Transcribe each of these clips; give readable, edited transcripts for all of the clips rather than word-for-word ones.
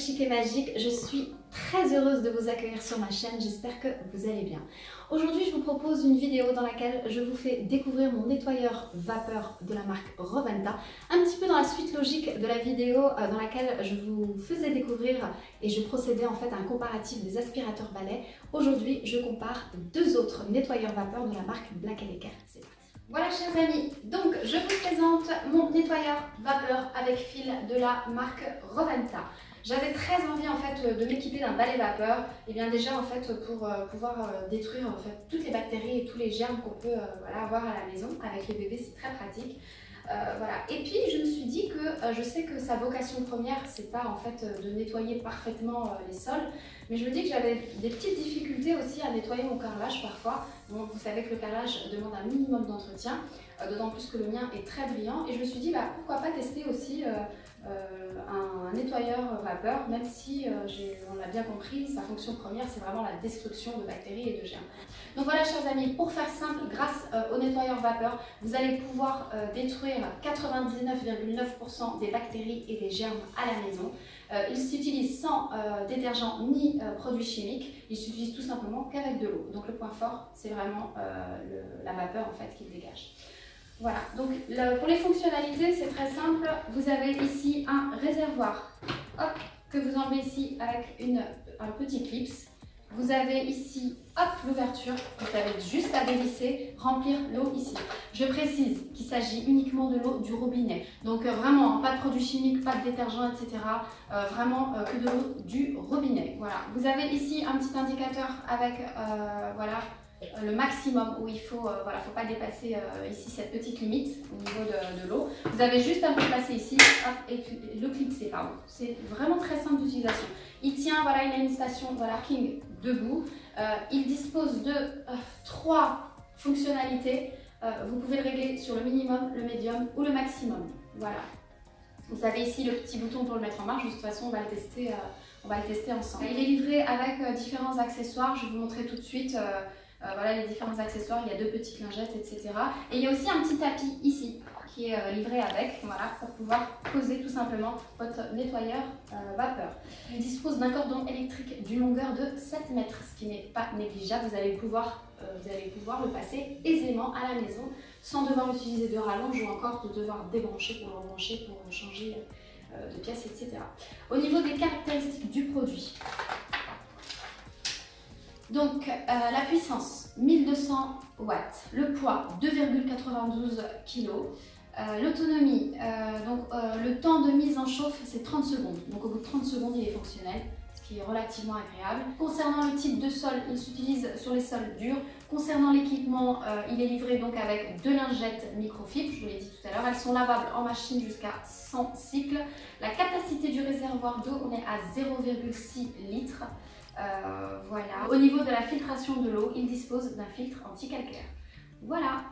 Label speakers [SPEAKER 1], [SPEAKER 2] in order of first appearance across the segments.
[SPEAKER 1] Chic et Magique, je suis très heureuse de vous accueillir sur ma chaîne, j'espère que vous allez bien. Aujourd'hui, je vous propose une vidéo dans laquelle je vous fais découvrir mon nettoyeur vapeur de la marque Roventa, un petit peu dans la suite logique de la vidéo dans laquelle je vous faisais découvrir et je procédais en fait à un comparatif des aspirateurs balais. Aujourd'hui, je compare deux autres nettoyeurs vapeur de la marque Black & Decker. C'est parti. Voilà chers amis, donc je vous présente mon nettoyeur vapeur avec fil de la marque Roventa. J'avais très envie en fait de m'équiper d'un balai vapeur, et bien déjà en fait pour pouvoir détruire en fait toutes les bactéries et tous les germes qu'on peut voilà, avoir à la maison. Avec les bébés c'est très pratique. Voilà. Et puis je me suis dit que je sais que sa vocation première c'est pas en fait de nettoyer parfaitement les sols, mais je me dis que j'avais des petites difficultés aussi à nettoyer mon carrelage parfois. Donc vous savez que le carrelage demande un minimum d'entretien, d'autant plus que le mien est très brillant, et je me suis dit bah, pourquoi pas tester aussi un nettoyeur vapeur, même si on l'a bien compris, sa fonction première c'est vraiment la destruction de bactéries et de germes. Donc voilà chers amis, pour faire simple, grâce au nettoyeur vapeur, vous allez pouvoir détruire 99,9% des bactéries et des germes à la maison. Il s'utilise sans détergent ni produits chimiques, il s'utilise tout simplement qu'avec de l'eau. Donc le point fort c'est vraiment la vapeur en fait qu'il dégage. Voilà, donc pour les fonctionnalités, c'est très simple. Vous avez ici un réservoir hop, que vous enlevez ici avec un petit clips. Vous avez ici l'ouverture, vous avez juste à dévisser, remplir l'eau ici. Je précise qu'il s'agit uniquement de l'eau du robinet. Donc vraiment, pas de produits chimiques, pas de détergent, etc. Vraiment que de l'eau du robinet. Voilà. Vous avez ici un petit indicateur avec voilà, le maximum où il faut, voilà, faut pas dépasser ici cette petite limite au niveau de l'eau. Vous avez juste à le placer ici hop, et le clipser, pardon. C'est vraiment très simple d'utilisation. Il tient, voilà, il a une station voilà, King debout. Il dispose de 3 fonctionnalités. Vous pouvez le régler sur le minimum, le médium ou le maximum. Voilà. Vous avez ici le petit bouton pour le mettre en marche. De toute façon, on va le tester ensemble. Il est livré avec différents accessoires. Je vais vous montrer tout de suite. Voilà les différents accessoires, il y a 2 petites lingettes, etc. Et il y a aussi un petit tapis ici qui est livré avec, voilà, pour pouvoir poser tout simplement votre nettoyeur vapeur. Il dispose d'un cordon électrique d'une longueur de 7 mètres, ce qui n'est pas négligeable. Vous allez pouvoir le passer aisément à la maison sans devoir utiliser de rallonge ou encore de devoir débrancher pour le rebrancher pour changer de pièce, etc. Au niveau des caractéristiques du produit, donc la puissance 1200 watts, le poids 2,92 kg, l'autonomie, le temps de mise en chauffe c'est 30 secondes, donc au bout de 30 secondes il est fonctionnel, ce qui est relativement agréable. Concernant le type de sol, il s'utilise sur les sols durs. Concernant l'équipement, il est livré donc avec 2 lingettes microfibre, je vous l'ai dit tout à l'heure, elles sont lavables en machine jusqu'à 100 cycles. La capacité du réservoir d'eau, on est à 0,6 litres. Voilà. Au niveau de la filtration de l'eau, il dispose d'un filtre anti-calcaire. Voilà,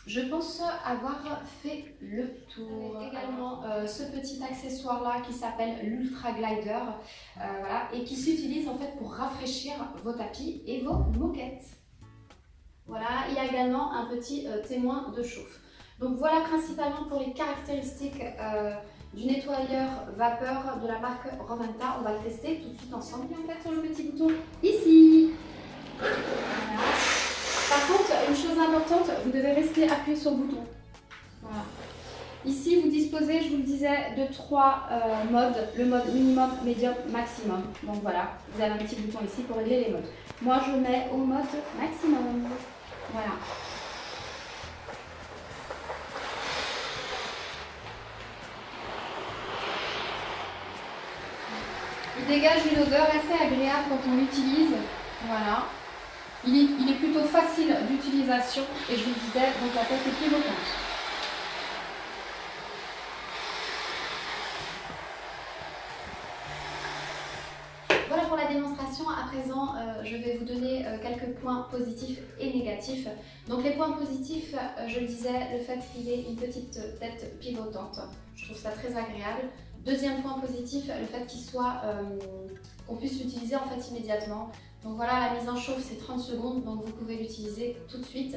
[SPEAKER 1] je pense avoir fait le tour. Également ce petit accessoire là qui s'appelle l'Ultra Glider, voilà, et qui s'utilise en fait pour rafraîchir vos tapis et vos moquettes. Voilà, il y a également un petit témoin de chauffe. Donc voilà principalement pour les caractéristiques du nettoyeur vapeur de la marque Roventa. On va le tester tout de suite ensemble. On clique sur le petit bouton ici. Voilà. Par contre, une chose importante, vous devez rester appuyé sur le bouton. Voilà. Ici, vous disposez, je vous le disais, de 3 modes. Le mode minimum, médium, maximum. Donc voilà, vous avez un petit bouton ici pour régler les modes. Moi, je mets au mode maximum. Voilà. Il dégage une odeur assez agréable quand on l'utilise. Voilà. Il est plutôt facile d'utilisation et je vous le disais, donc la tête est pivotante. Voilà pour la démonstration. À présent, je vais vous donner quelques points positifs et négatifs. Donc les points positifs, je le disais, le fait qu'il ait une petite tête pivotante. Je trouve ça très agréable. Deuxième point positif, le fait qu'on puisse l'utiliser en fait immédiatement. Donc voilà, la mise en chauffe c'est 30 secondes, donc vous pouvez l'utiliser tout de suite.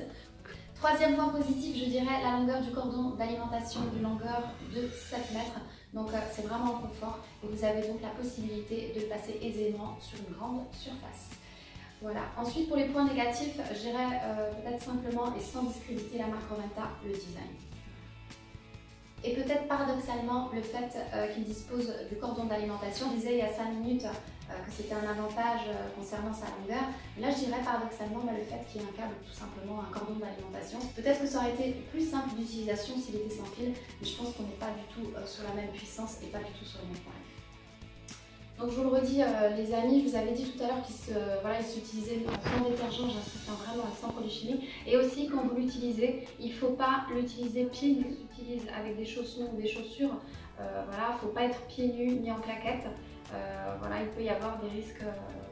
[SPEAKER 1] Troisième point positif, je dirais la longueur du cordon d'alimentation d'une longueur de 7 mètres. Donc c'est vraiment un confort et vous avez donc la possibilité de le placer aisément sur une grande surface. Voilà. Ensuite, pour les points négatifs, je dirais peut-être simplement et sans discréditer la marque Roventa, le design. Et peut-être paradoxalement le fait qu'il dispose du cordon d'alimentation. Je disais il y a 5 minutes que c'était un avantage concernant sa longueur. Mais là je dirais paradoxalement le fait qu'il y ait un câble, tout simplement un cordon d'alimentation. Peut-être que ça aurait été plus simple d'utilisation s'il était sans fil, mais je pense qu'on n'est pas du tout sur la même puissance et pas du tout sur le même tarif. Donc je vous le redis les amis, je vous avais dit tout à l'heure qu'il s'utilisait sans détergent, j'insiste vraiment sans produits chimiques. Et aussi quand vous l'utilisez, il ne faut pas l'utiliser pieds nus, s'utilise avec des chaussons ou des chaussures. Il ne faut pas être pieds nus ni en claquettes. Il peut y avoir des risques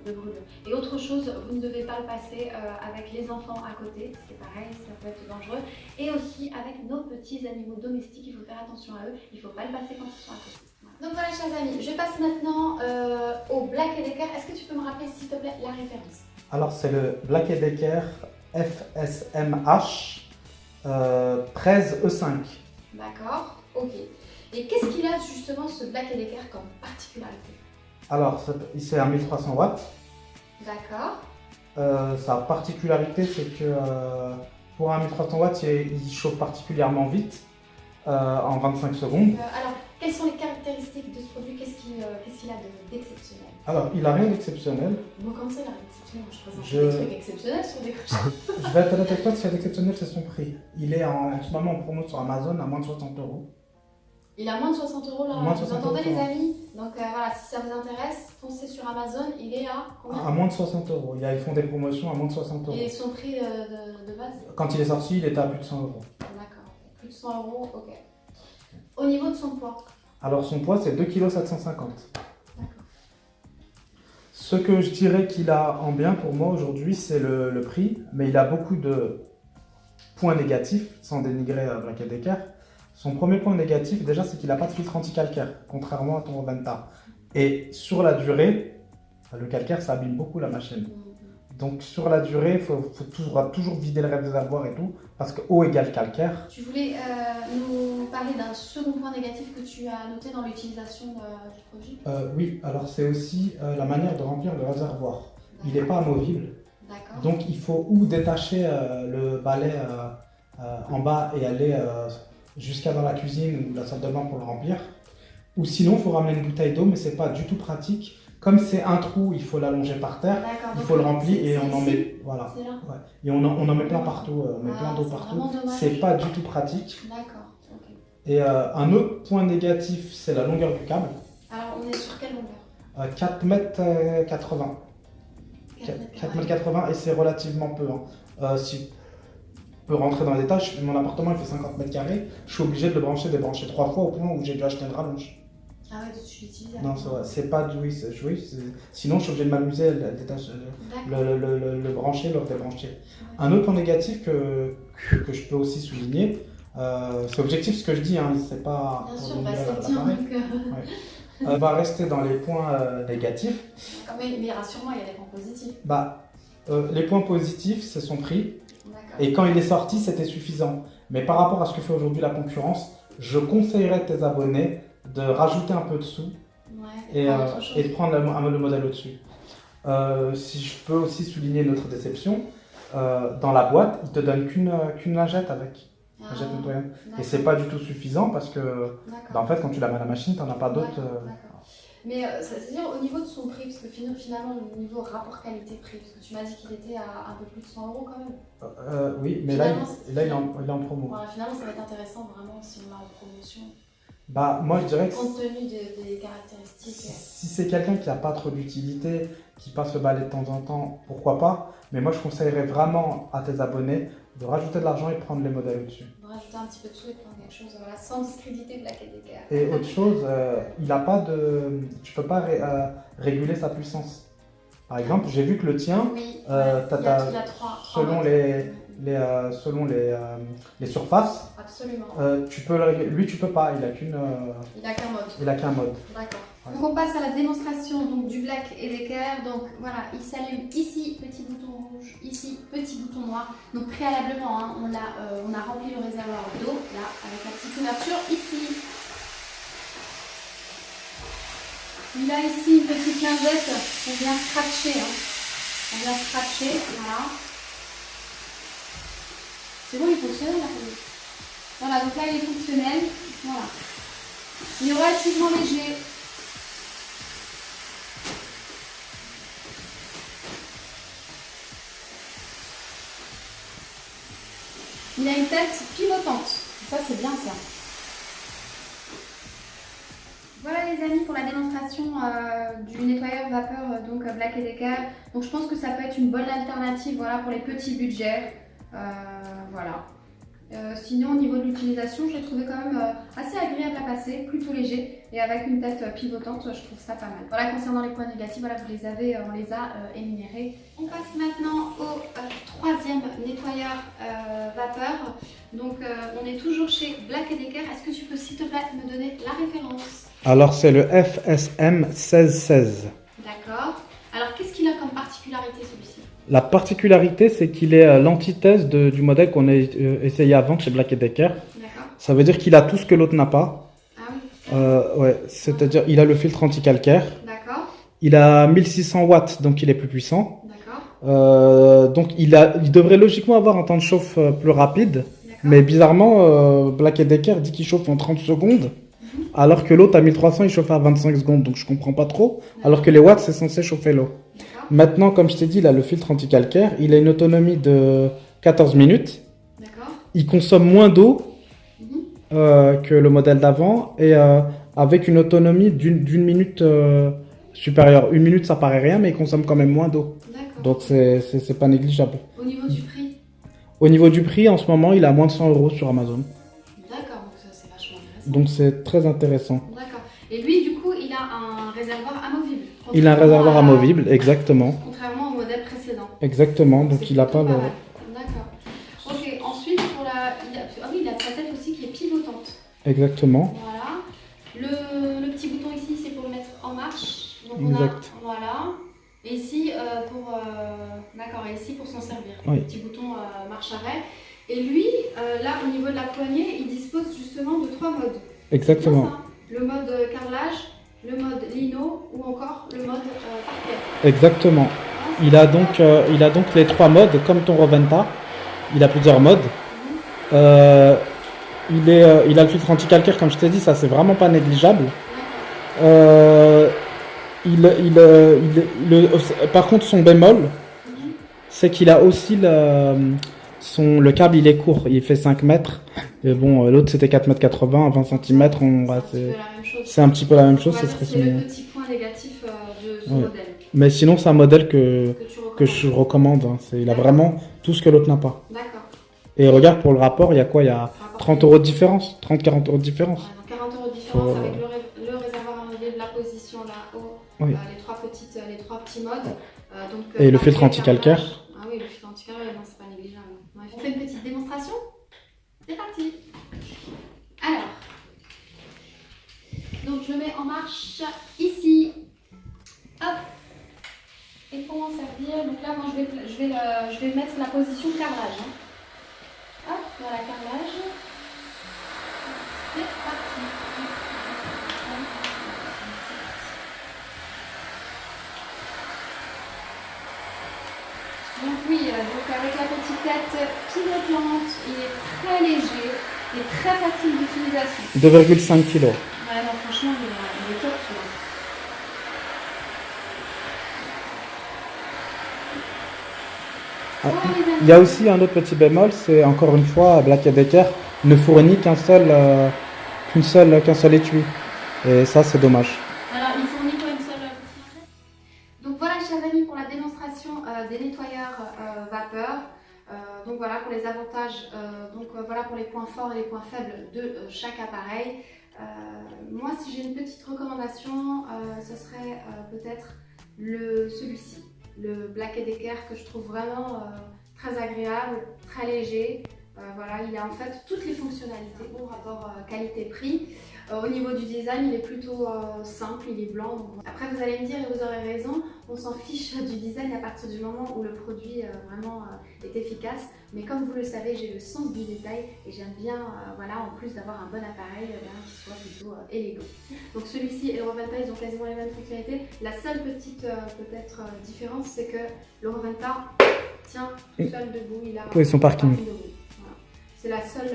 [SPEAKER 1] de brûlure. Et autre chose, vous ne devez pas le passer avec les enfants à côté, c'est pareil, ça peut être dangereux. Et aussi avec nos petits animaux domestiques, il faut faire attention à eux, il ne faut pas le passer quand ils sont à côté. Donc voilà chers amis, je passe maintenant au Black & Decker. Est-ce que tu peux me rappeler s'il te plaît la référence?
[SPEAKER 2] Alors c'est le Black & Decker FSMH 13E5.
[SPEAKER 1] D'accord, ok. Et qu'est-ce qu'il a justement ce Black & Decker comme particularité?
[SPEAKER 2] Alors c'est un 1300 watts.
[SPEAKER 1] D'accord.
[SPEAKER 2] Sa particularité c'est que pour un 1300 watts il chauffe particulièrement vite en 25 secondes.
[SPEAKER 1] Alors quelles sont les caractéristiques de ce produit? Qu'est-ce qu'il a d'exceptionnel?
[SPEAKER 2] Alors il n'a rien d'exceptionnel.
[SPEAKER 1] Bon, comme ça il a rien d'exceptionnel, je présente des trucs exceptionnels sur des crochets.
[SPEAKER 2] Je vais être honnête avec toi, ce qu'il y a d'exceptionnel c'est son prix. Il est en ce moment en promo sur Amazon à moins de 60 €.
[SPEAKER 1] Il a moins de 60 € là, vous entendez les amis? Donc voilà, si ça vous intéresse, foncez sur Amazon, il est à combien?
[SPEAKER 2] À moins de 60 €. Ils font des promotions à moins de 60 €.
[SPEAKER 1] Et son prix de base?
[SPEAKER 2] Quand il est sorti, il était à plus de 100 €.
[SPEAKER 1] D'accord, plus de 100 €, ok. Au niveau de son poids?
[SPEAKER 2] Alors son poids c'est 2,750 kg.
[SPEAKER 1] D'accord.
[SPEAKER 2] Ce que je dirais qu'il a en bien pour moi aujourd'hui, c'est le prix, mais il a beaucoup de points négatifs, sans dénigrer Black & Decker. Son premier point négatif, déjà, c'est qu'il n'a pas de filtre anti-calcaire, contrairement à ton Roventa. Et sur la durée, le calcaire, ça abîme beaucoup la machine. Donc sur la durée, il faut toujours vider le réservoir et tout, parce que eau égale calcaire.
[SPEAKER 1] Tu voulais nous parler d'un second point négatif que tu as noté dans l'utilisation du produit?
[SPEAKER 2] Oui, alors c'est aussi la manière de remplir le réservoir. Il n'est pas amovible. Donc il faut ou détacher le balai en bas et aller jusqu'à dans la cuisine ou la salle de bain pour le remplir. Ou sinon, il faut ramener une bouteille d'eau, mais c'est pas du tout pratique. Comme c'est un trou, il faut l'allonger par terre, il faut le remplir et on en met, voilà. Ouais. Et on en met plein partout, on met plein d'eau partout. C'est pas du tout pratique.
[SPEAKER 1] D'accord, ok.
[SPEAKER 2] Et un autre point négatif, c'est la longueur du câble.
[SPEAKER 1] Alors on est sur quelle longueur?
[SPEAKER 2] 4,80 m. 4,80 m et c'est relativement peu. Si je peux rentrer dans les détails, mon appartement il fait 50 m², je suis obligé de le débrancher 3 fois au point où j'ai dû acheter une rallonge.
[SPEAKER 1] Ah ouais, tu l'utilises?
[SPEAKER 2] Non, c'est pas du sinon je suis obligé de m'amuser, le brancher, le redébrancher. Ouais. Un autre point négatif que je peux aussi souligner, c'est objectif ce que je dis, hein, c'est pas...
[SPEAKER 1] Bien sûr, c'est bien.
[SPEAKER 2] On va rester dans les points négatifs.
[SPEAKER 1] Mais rassure-moi, il y a des points positifs.
[SPEAKER 2] Les points positifs, c'est son prix. Et quand il est sorti, c'était suffisant. Mais par rapport à ce que fait aujourd'hui la concurrence, je conseillerais à tes abonnés de rajouter un peu de sous et de prendre le modèle au-dessus. Si je peux aussi souligner notre déception, dans la boîte, ils te donnent qu'une lingette avec. Lingette nettoyante. Et c'est pas du tout suffisant parce que en fait, quand tu la mets à la machine, tu n'en as pas d'autres.
[SPEAKER 1] Mais c'est-à-dire au niveau de son prix, parce que finalement, au niveau rapport qualité-prix, parce que tu m'as dit qu'il était à un peu plus de 100 € quand même.
[SPEAKER 2] Oui, mais là il est en promo.
[SPEAKER 1] Voilà, finalement, ça va être intéressant vraiment si on l'a en promotion.
[SPEAKER 2] Moi je dirais que
[SPEAKER 1] compte tenu des caractéristiques.
[SPEAKER 2] Si c'est quelqu'un qui n'a pas trop d'utilité, qui passe le balai de temps en temps, pourquoi pas. Mais moi je conseillerais vraiment à tes abonnés de rajouter de l'argent et prendre les modèles au-dessus.
[SPEAKER 1] De rajouter un petit peu de sous et prendre quelque chose sans discréditer Black & Decker.
[SPEAKER 2] Et autre chose, il n'a pas de... Tu peux pas réguler sa puissance. Par exemple, j'ai vu que le tien, selon les surfaces,
[SPEAKER 1] absolument.
[SPEAKER 2] tu peux le régler. Lui, tu peux pas, il a qu'un mode.
[SPEAKER 1] D'accord. Ouais. Donc on passe à la démonstration du Black & Decker. Donc voilà, il s'allume ici, petit bouton rouge, ici, petit bouton noir. Donc préalablement, hein, on a rempli le réservoir d'eau, là, avec la petite ouverture ici. Il a ici une petite lingette qu'on vient scratcher. Hein. On vient scratcher, voilà. C'est bon, il est fonctionnel là. Voilà, donc là il est fonctionnel. Voilà. Il est relativement léger. Il a une tête pivotante. Ça, c'est bien ça. Voilà les amis pour la démonstration du nettoyeur vapeur donc Black & Decker. Donc je pense que ça peut être une bonne alternative voilà, pour les petits budgets. Voilà. Sinon au niveau de l'utilisation, je l'ai trouvé quand même assez agréable à passer, plutôt léger et avec une tête pivotante, je trouve ça pas mal. Voilà, concernant les points négatifs, voilà, vous les avez, on les a énumérés. On passe maintenant au troisième nettoyeur vapeur. Donc on est toujours chez Black & Decker. Est-ce que tu peux s'il te plaît me donner la référence?
[SPEAKER 2] Alors c'est le FSM 1616.
[SPEAKER 1] D'accord. Alors qu'est-ce qu'il a comme particularité celui-ci?
[SPEAKER 2] La particularité, c'est qu'il est l'antithèse du modèle qu'on a essayé avant chez Black & Decker.
[SPEAKER 1] D'accord.
[SPEAKER 2] Ça veut dire qu'il a tout ce que l'autre n'a pas.
[SPEAKER 1] Ah oui.
[SPEAKER 2] Ouais, c'est-à-dire il a le filtre anti-calcaire.
[SPEAKER 1] D'accord.
[SPEAKER 2] Il a 1600 watts, donc il est plus puissant.
[SPEAKER 1] D'accord.
[SPEAKER 2] Donc il devrait logiquement avoir un temps de chauffe plus rapide. Mais bizarrement, Black & Decker dit qu'il chauffe en 30 secondes. Alors que l'autre à 1300, il chauffe à 25 secondes. Donc je comprends pas trop. Alors que les watts, c'est censé chauffer l'eau. Maintenant, comme je t'ai dit, il a le filtre anti-calcaire. Il a une autonomie de 14 minutes. Il consomme moins d'eau que le modèle d'avant. Et avec une autonomie d'une minute supérieure. Une minute, ça paraît rien, mais il consomme quand même moins d'eau. Donc c'est pas négligeable.
[SPEAKER 1] Au niveau du prix?
[SPEAKER 2] Au niveau du prix, en ce moment, il a moins de 100 € sur Amazon.
[SPEAKER 1] D'accord, donc ça c'est vachement intéressant.
[SPEAKER 2] Donc c'est très intéressant.
[SPEAKER 1] D'accord. Et lui, du coup, il a un réservoir amovible.
[SPEAKER 2] Il a un réservoir amovible, exactement.
[SPEAKER 1] Contrairement au modèle précédent.
[SPEAKER 2] Exactement, donc il n'a pas le...
[SPEAKER 1] D'accord. Ok, ensuite, pour la... Ah oui, il a sa tête aussi qui est pivotante.
[SPEAKER 2] Exactement.
[SPEAKER 1] Voilà. Le petit bouton ici, c'est pour le mettre en marche. Donc
[SPEAKER 2] exact.
[SPEAKER 1] Voilà. Et ici, d'accord, et ici pour s'en servir.
[SPEAKER 2] Oui.
[SPEAKER 1] Le petit bouton marche-arrêt. Et lui, là, au niveau de la poignée, il dispose justement de 3 modes.
[SPEAKER 2] Exactement.
[SPEAKER 1] Le mode carrelage, le mode lino ou encore le mode parquet.
[SPEAKER 2] Exactement. Il a donc les 3 modes, comme ton Roventa. Il a plusieurs modes. Il a le filtre anti-calcaire, comme je t'ai dit, ça c'est vraiment pas négligeable. Par contre, son bémol, c'est qu'il a aussi le câble, il est court, il fait 5 mètres. Et bon, l'autre c'était 4,80 m, 20 cm. C'est un petit peu la même chose.
[SPEAKER 1] C'est le petit point négatif de ce modèle.
[SPEAKER 2] Mais sinon, c'est un modèle que je recommande. Hein. Il a vraiment tout ce que l'autre n'a pas.
[SPEAKER 1] D'accord.
[SPEAKER 2] Et regarde pour le rapport, il y a quoi? Il y a 30 € de différence, 30-40 € de différence.
[SPEAKER 1] Ouais, donc 40 € de différence avec le réservoir amovible, la position là-haut, les trois petits modes.
[SPEAKER 2] Et le filtre anti-calcaire.
[SPEAKER 1] Ah oui, le filtre anti-calcaire, non, c'est pas négligeable. Ouais. On fait une petite démonstration? C'est parti. Alors, donc je le mets en marche ici. Hop. Et pour m'en servir, donc là, moi je vais mettre la position carrelage. Hein. Hop, voilà, carrelage. C'est parti. Donc oui, donc avec la petite tête pivotante, il est très léger et très facile d'utilisation.
[SPEAKER 2] 2,5 kg.
[SPEAKER 1] Ouais, non, franchement, il est top celui-là.
[SPEAKER 2] Il y a aussi un autre petit bémol, c'est encore une fois, Black & Decker ne fournit qu'un seul étui. Et ça, c'est dommage.
[SPEAKER 1] Alors, il fournit quoi une seule petite. Donc voilà, chers amis, pour la démonstration des nettoyeurs vapeur. Donc voilà pour les avantages, voilà pour les points forts et les points faibles de chaque appareil. Moi, si j'ai une petite recommandation, ce serait peut-être celui-ci. Le Black & Decker que je trouve vraiment très agréable, très léger, Voilà, il a en fait toutes les fonctionnalités, bon rapport qualité-prix. Au niveau du design, il est plutôt simple, il est blanc. Donc... Après, vous allez me dire, et vous aurez raison, on s'en fiche du design à partir du moment où le produit vraiment est efficace. Mais comme vous le savez, j'ai le sens du détail et j'aime bien, voilà, en plus d'avoir un bon appareil, qui soit plutôt élégant. Donc celui-ci et le Roventa, ils ont quasiment les mêmes fonctionnalités. La seule petite peut-être différence, c'est que le Roventa tient tout seul debout, il a
[SPEAKER 2] son parking.
[SPEAKER 1] Voilà. C'est la seule,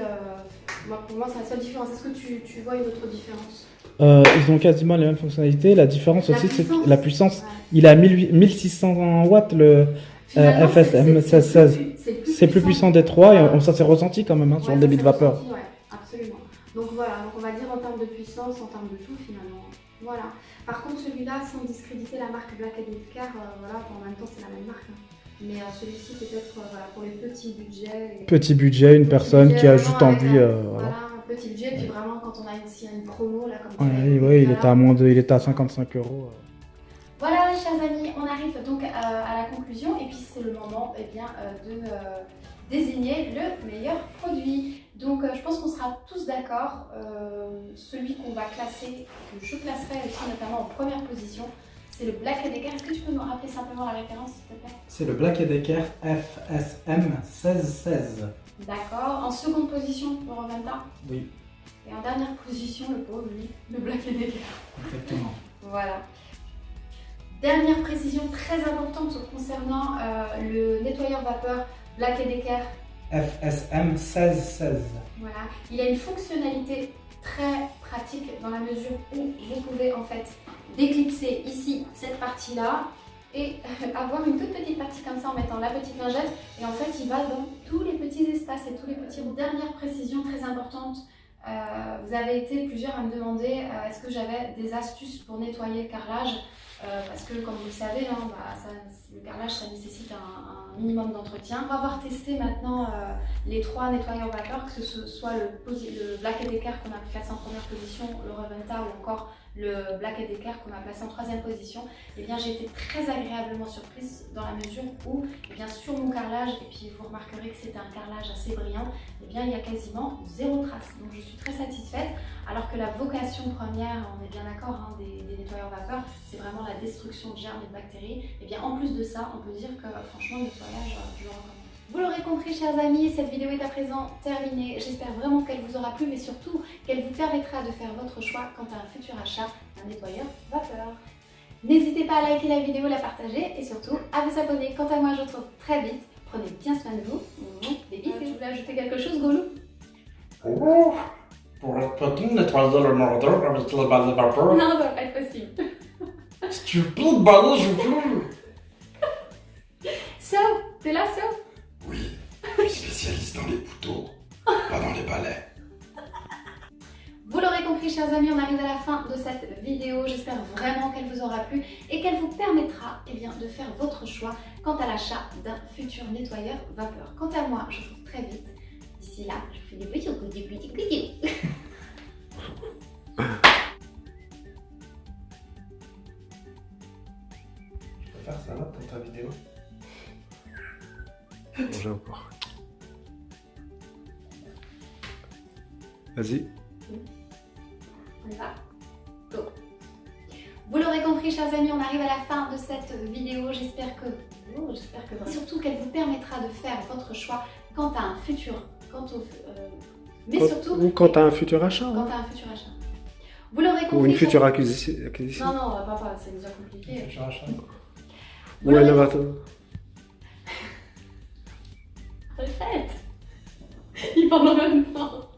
[SPEAKER 1] pour moi, c'est la seule différence. Est-ce que tu vois une autre différence?
[SPEAKER 2] Ils ont quasiment les mêmes fonctionnalités. La différence aussi, c'est que la puissance, ouais. Il a 1600 watts, le FSM 16. C'est plus puissant des trois et ça s'est ressenti quand même sur le débit de vapeur.
[SPEAKER 1] Ouais, absolument. Donc voilà, donc on va dire en termes de puissance, en termes de tout finalement. Voilà. Par contre, celui-là, sans discréditer la marque Black & Decker, voilà, en même temps, c'est la même marque. Hein. Mais celui-ci peut-être voilà, pour les petits budgets. Petit budget,
[SPEAKER 2] une personne qui a juste envie.
[SPEAKER 1] Voilà, un petit budget, puis vraiment quand on a une promo, là, comme
[SPEAKER 2] ouais, il était à moins de, il était à 55 euros.
[SPEAKER 1] Voilà, chers amis, on arrive donc à la conclusion, et puis c'est le moment de désigner le meilleur produit. Donc je pense qu'on sera tous d'accord, celui qu'on va classer, que je classerai aussi notamment en première position, c'est le Black & Decker. Est-ce que tu peux nous rappeler simplement la référence, s'il te plaît?
[SPEAKER 2] C'est le Black & Decker FSM 1616.
[SPEAKER 1] D'accord. En seconde position, le Roventa?
[SPEAKER 2] Oui.
[SPEAKER 1] Et en dernière position, le pauvre, lui, le Black & Decker.
[SPEAKER 2] Exactement.
[SPEAKER 1] Voilà. Dernière précision très importante concernant le nettoyeur vapeur Black & Decker
[SPEAKER 2] FSM 1616.
[SPEAKER 1] Voilà. Il a une fonctionnalité très pratique dans la mesure où vous pouvez en fait déclipser ici cette partie-là et avoir une toute petite partie comme ça en mettant la petite lingette, et en fait il va dans tous les petits espaces et tous les petits roues. Dernière précision très importante, vous avez été plusieurs à me demander est-ce que j'avais des astuces pour nettoyer le carrelage, parce que comme vous le savez, hein, le carrelage ça nécessite un minimum d'entretien. On va avoir testé maintenant les trois nettoyeurs vapeur, que ce soit le Black & Decker qu'on a classé en première position, le Roventa ou encore le Black & Decker qu'on a placé en troisième position. Et bien j'ai été très agréablement surprise dans la mesure où sur mon carrelage, et puis vous remarquerez que c'est un carrelage assez brillant, et bien il y a quasiment zéro trace. Donc je suis très satisfaite, alors que la vocation première, on est bien d'accord, hein, des nettoyeurs vapeur, c'est vraiment la destruction de germes et de bactéries. Et bien en plus de ça, on peut dire que franchement le nettoyage, je le recommande. Vous l'aurez compris, chers amis, cette vidéo est à présent terminée. J'espère vraiment qu'elle vous aura plu, mais surtout qu'elle vous permettra de faire votre choix quant à un futur achat d'un nettoyeur vapeur. N'hésitez pas à liker la vidéo, la partager et surtout à vous abonner. Quant à moi, je vous retrouve très vite. Prenez bien soin de vous. Des bisous. Tu voulais ajouter quelque chose, Gollou?
[SPEAKER 2] Oh, peut-on nettoyer le mordeur avec les balais de vapeur?
[SPEAKER 1] Non, ça va pas être possible.
[SPEAKER 2] Stupide balai, je veux.
[SPEAKER 1] So, t'es là, So?
[SPEAKER 2] Oui, je suis spécialiste dans les couteaux, pas dans les balais.
[SPEAKER 1] Vous l'aurez compris, chers amis, on arrive à la fin de cette vidéo. J'espère vraiment qu'elle vous aura plu et qu'elle vous permettra de faire votre choix quant à l'achat d'un futur nettoyeur vapeur. Quant à moi, je vous retrouve très vite. D'ici là, je vous fais des bisous.
[SPEAKER 2] Je peux faire ça là pour ta vidéo? J'ai encore. Vas-y.
[SPEAKER 1] On y va? Go! Vous l'aurez compris, chers amis, on arrive à la fin de cette vidéo. J'espère que surtout qu'elle vous permettra de faire votre choix quant à un futur,
[SPEAKER 2] quant à un futur achat.
[SPEAKER 1] Quant à un futur achat. Vous l'aurez compris.
[SPEAKER 2] Ou une future acquisition.
[SPEAKER 1] Non, papa, c'est déjà compliqué.
[SPEAKER 2] Un futur achat.
[SPEAKER 1] Ou un novateur. Arrête! Ils parlent en même temps.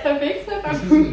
[SPEAKER 1] T'as fait exprès, pas vous.